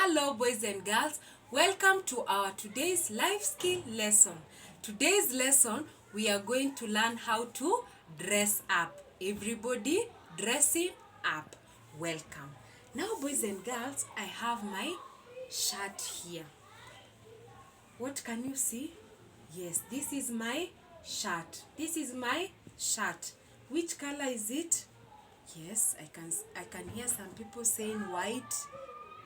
Hello boys and girls, welcome to our today's life skill lesson. Today's lesson we are going to learn how to dress up. Everybody dressing up. Welcome. Now boys and girls, I have my shirt here. What can you see? Yes, this is my shirt. This is my shirt. Which color is it? Yes, I can hear some people saying white.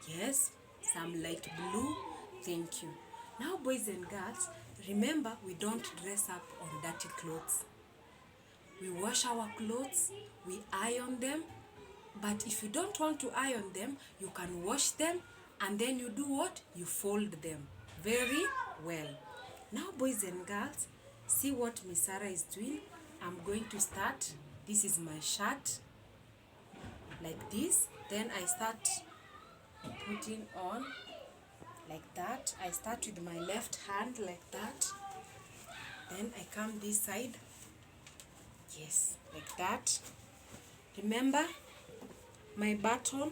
Yes, some light blue. Thank you. Now, boys and girls, remember we don't dress up on dirty clothes. We wash our clothes, we iron them. But if you don't want to iron them, you can wash them and then you do what? You fold them very well. Now, boys and girls, see what Miss Sarah is doing. I'm going to start. This is my shirt, like this. Then I start putting on like that. I start with my left hand like that. Then I come this side. Yes, like that. Remember, my button,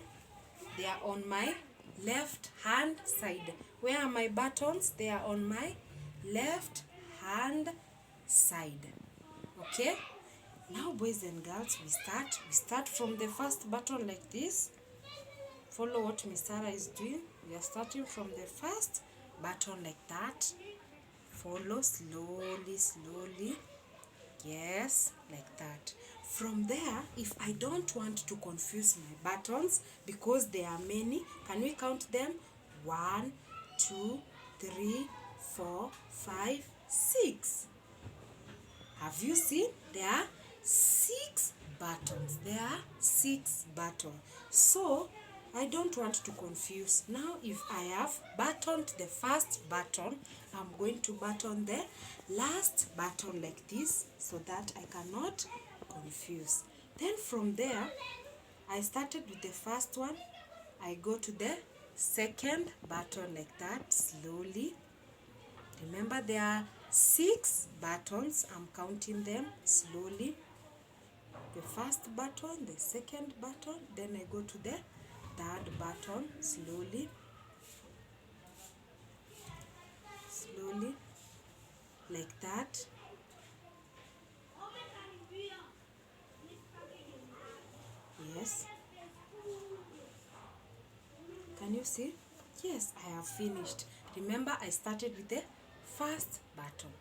they are on my left hand side. Where are my buttons? They are on my left hand side. Okay? Now, boys and girls, we start from the first button like this. Follow what Miss Sarah is doing. We are starting from the first button like that. Follow slowly. Yes, like that. From there, if I don't want to confuse my buttons, because there are many, can we count them? 1, 2, 3, 4, 5, 6. Have you seen? There are 6 buttons. There are 6 buttons. So, I don't want to confuse. Now, if I have buttoned the first button, I'm going to button the last button like this so that I cannot confuse. Then from there, I started with the first one. I go to the second button like that, slowly. Remember, there are 6 buttons. I'm counting them slowly. The first button, the second button, then I go to the third button, slowly, like that. Yes. Can you see? Yes, I have finished. Remember, I started with the first button.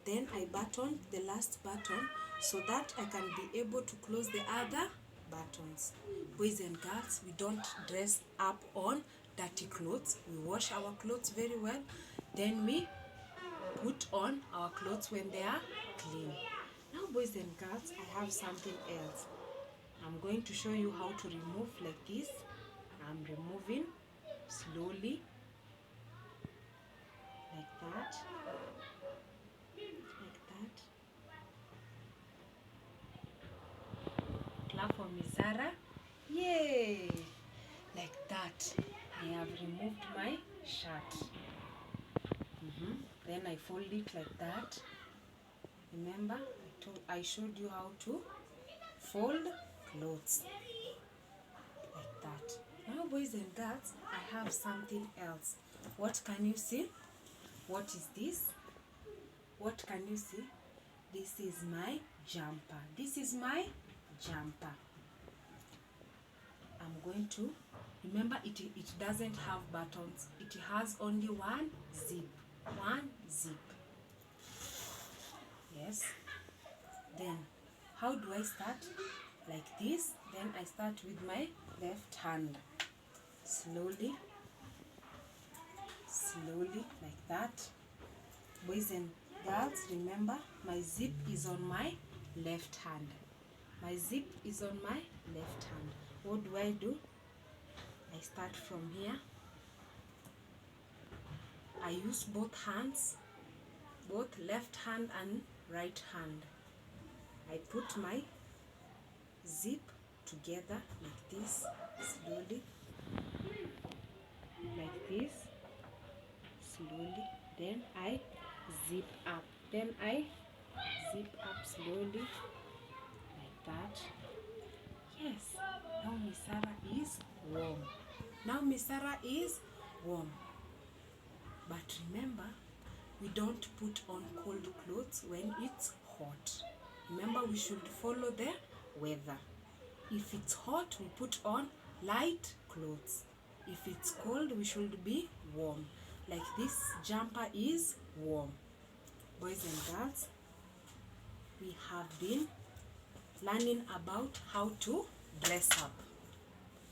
Then I buttoned the last button so that I can be able to close the other buttons. Boys and girls, we don't dress up on dirty clothes. We wash our clothes very well. Then we put on our clothes when they are clean. Now, boys and girls, I have something else. I'm going to show you how to remove like this. I'm removing slowly, like that. Clap for Miss Sarah. Yay! Like that. I have removed my shirt. Then I fold it like that. Remember, I showed you how to fold clothes. Like that. Now, boys and girls, I have something else. What can you see? What is this? What can you see? This is my jumper. This is my jumper. I'm going to, remember it doesn't have buttons. It has only one zip. Yes. Then, how do I start? Like this. Then I start with my left hand. Slowly, like that. Boys and girls, remember, my zip is on my left hand. What do? I start from here. I use both hands, both left hand and right hand. I put my zip together like this, slowly, like this, slowly. Then I zip up. Slowly, like that. Yes, now Miss Sarah Now Miss Sarah is warm. But remember, we don't put on cold clothes when it's hot. Remember, we should follow the weather. If it's hot, we put on light clothes. If it's cold, we should be warm. Like this jumper is warm. Boys and girls, we have been learning about how to dress up.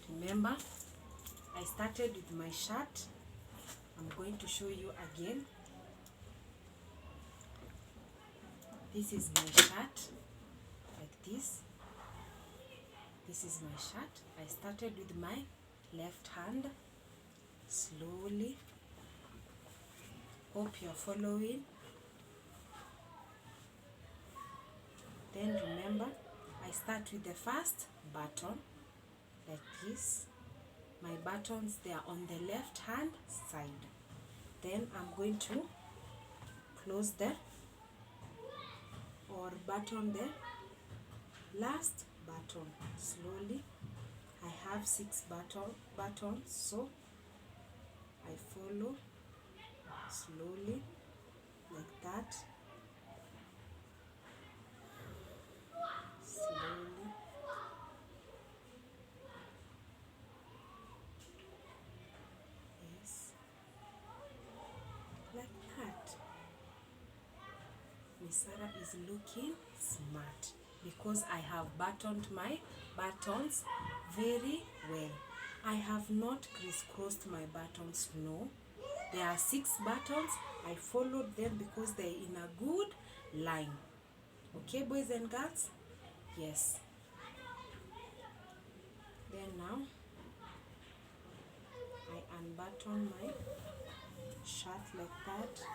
Remember, I started with my shirt. I'm going to show you again. This is my shirt, like this. This is my shirt. I started with my left hand, slowly. Hope you're following. Then remember, I start with the first button, like this. My buttons, they are on the left hand side. Then I'm going to close the or button the last button slowly. I have 6 buttons, so I follow slowly like that. Slowly. Yes. Like that. Miss Sarah is looking smart because I have buttoned my buttons very well. I have not crisscrossed my buttons, no. There are 6 buttons. I followed them because they're in a good line. Okay, boys and girls? Yes. Then now, I unbutton my shirt like that.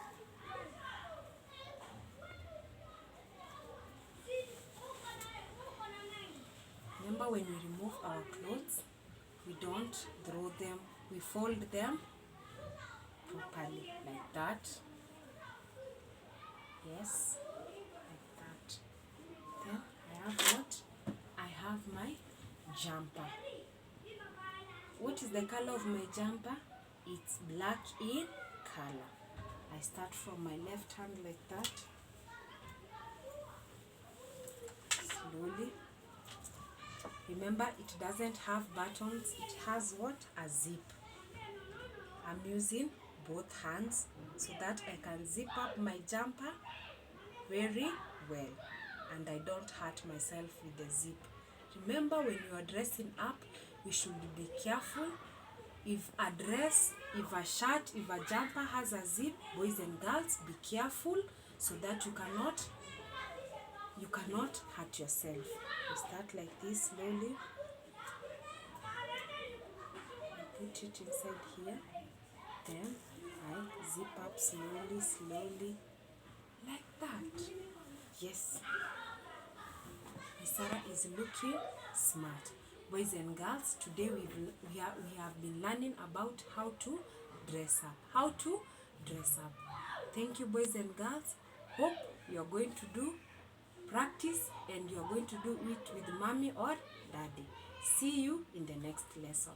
Remember, when we remove our clothes, we don't throw them, we fold them properly like that. Yes, like that. Then I have what? I have my jumper. What is the color of my jumper? It's black in color. I start from my left hand like that. Slowly. Remember, it doesn't have buttons. It has what? A zip. I'm using both hands so that I can zip up my jumper very well and I don't hurt myself with the zip. Remember, when you are dressing up, you should be careful. If a dress, if a shirt, if a jumper has a zip, boys and girls, be careful so that you cannot hurt yourself. You start like this slowly. I put it inside here. Then I zip up slowly, like that. Yes. Miss Sarah is looking smart. Boys and girls, today we have been learning about how to dress up. How to dress up. Thank you, boys and girls. Hope you're going to do practice and you're going to do it with mommy or daddy. See you in the next lesson.